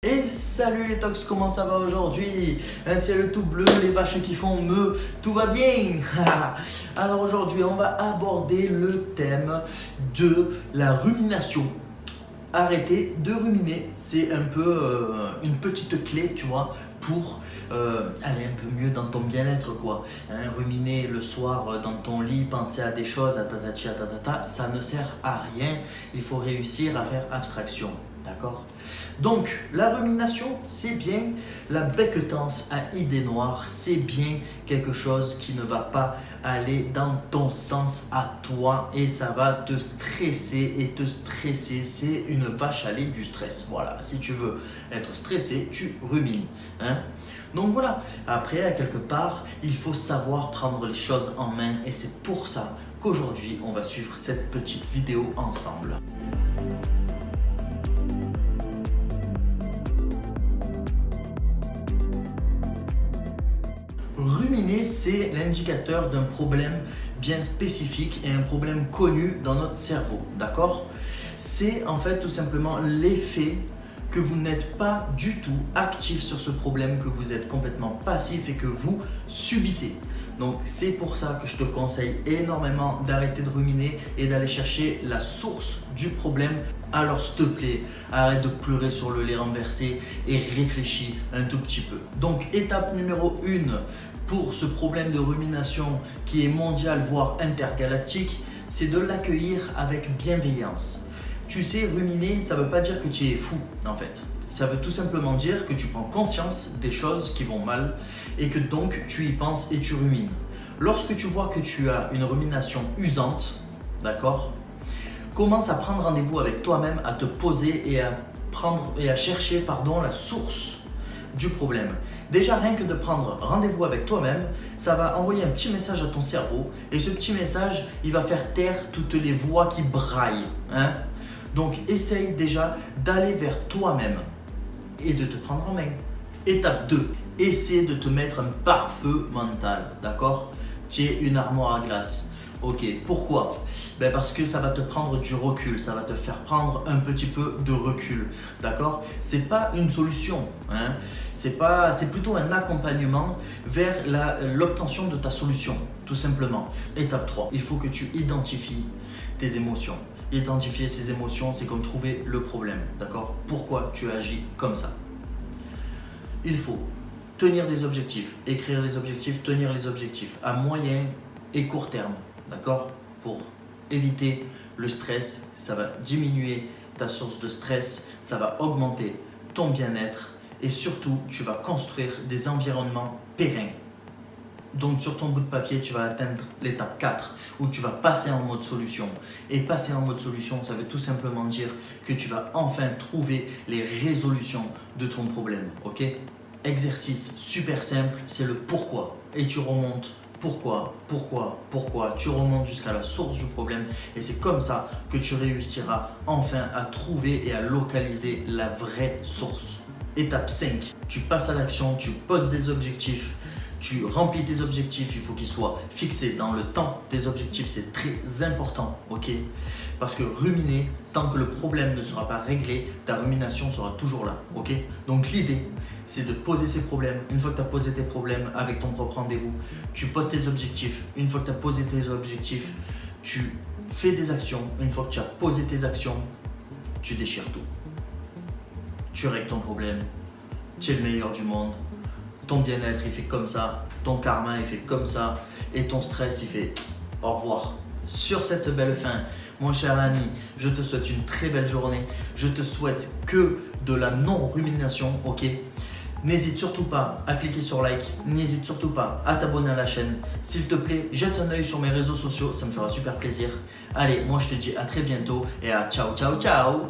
Et salut les tox, comment ça va aujourd'hui? Un ciel tout bleu, les vaches qui font meu, tout va bien. Alors aujourd'hui on va aborder le thème de la rumination. Arrêtez de ruminer, c'est un peu une petite clé, tu vois, pour aller un peu mieux dans ton bien-être, quoi. Hein, ruminer le soir dans ton lit, penser à des choses, à tatati, à tatata, ça ne sert à rien. Il faut réussir à faire abstraction, d'accord? Donc, la rumination, c'est bien. La becquetance à idées noires, c'est bien quelque chose qui ne va pas aller dans ton sens à toi et ça va te stresser et te stresser, c'est une vache à lait du stress. Voilà, si tu veux être stressé, tu rumines. Hein? Donc voilà, après, à quelque part, il faut savoir prendre les choses en main et c'est pour ça qu'aujourd'hui, on va suivre cette petite vidéo ensemble. Ruminer, c'est l'indicateur d'un problème bien spécifique et un problème connu dans notre cerveau, d'accord? C'est en fait tout simplement l'effet que vous n'êtes pas du tout actif sur ce problème, que vous êtes complètement passif et que vous subissez. Donc c'est pour ça que je te conseille énormément d'arrêter de ruminer et d'aller chercher la source du problème. Alors s'il te plaît, arrête de pleurer sur le lait renversé et réfléchis un tout petit peu. Donc étape numéro 1 pour ce problème de rumination qui est mondial voire intergalactique, c'est de l'accueillir avec bienveillance. Tu sais, ruminer, ça ne veut pas dire que tu es fou en fait. Ça veut tout simplement dire que tu prends conscience des choses qui vont mal et que donc tu y penses et tu rumines. Lorsque tu vois que tu as une rumination usante, d'accord, commence à prendre rendez-vous avec toi-même, à te poser et à chercher la source du problème. Déjà, rien que de prendre rendez-vous avec toi-même, ça va envoyer un petit message à ton cerveau et ce petit message, il va faire taire toutes les voix qui braillent. Hein? Donc, essaye déjà d'aller vers toi-même et de te prendre en main. Étape 2, essaie de te mettre un pare-feu mental, d'accord? Tu es une armoire à glace. Ok, pourquoi? Parce que ça va te prendre du recul, ça va te faire prendre un petit peu de recul, d'accord? C'est pas une solution, hein? C'est plutôt un accompagnement vers l'obtention de ta solution, tout simplement. Étape 3, il faut que tu identifies tes émotions. Identifier ces émotions, c'est comme trouver le problème, d'accord? Pourquoi tu agis comme ça? Il faut tenir des objectifs, écrire les objectifs, tenir les objectifs à moyen et court terme, d'accord? Pour éviter le stress, ça va diminuer ta source de stress, ça va augmenter ton bien-être et surtout, tu vas construire des environnements pérennes. Donc sur ton bout de papier, tu vas atteindre l'étape 4 où tu vas passer en mode solution. Et passer en mode solution, ça veut tout simplement dire que tu vas enfin trouver les résolutions de ton problème. Ok? Exercice super simple, c'est le pourquoi. Et tu remontes pourquoi. Tu remontes jusqu'à la source du problème et c'est comme ça que tu réussiras enfin à trouver et à localiser la vraie source. Étape 5, tu passes à l'action, tu poses des objectifs. Tu remplis tes objectifs, il faut qu'ils soient fixés dans le temps. Tes objectifs, c'est très important, ok? Parce que ruminer, tant que le problème ne sera pas réglé, ta rumination sera toujours là, ok? Donc l'idée, c'est de poser ces problèmes. Une fois que tu as posé tes problèmes avec ton propre rendez-vous, tu poses tes objectifs. Une fois que tu as posé tes objectifs, tu fais des actions. Une fois que tu as posé tes actions, tu déchires tout. Tu règles ton problème, tu es le meilleur du monde. Ton bien-être, il fait comme ça, ton karma, il fait comme ça, et ton stress, il fait au revoir. Sur cette belle fin, mon cher ami, je te souhaite une très belle journée. Je te souhaite que de la non-rumination, ok? N'hésite surtout pas à cliquer sur like, n'hésite surtout pas à t'abonner à la chaîne. S'il te plaît, jette un œil sur mes réseaux sociaux, ça me fera super plaisir. Allez, moi je te dis à très bientôt et à ciao, ciao, ciao!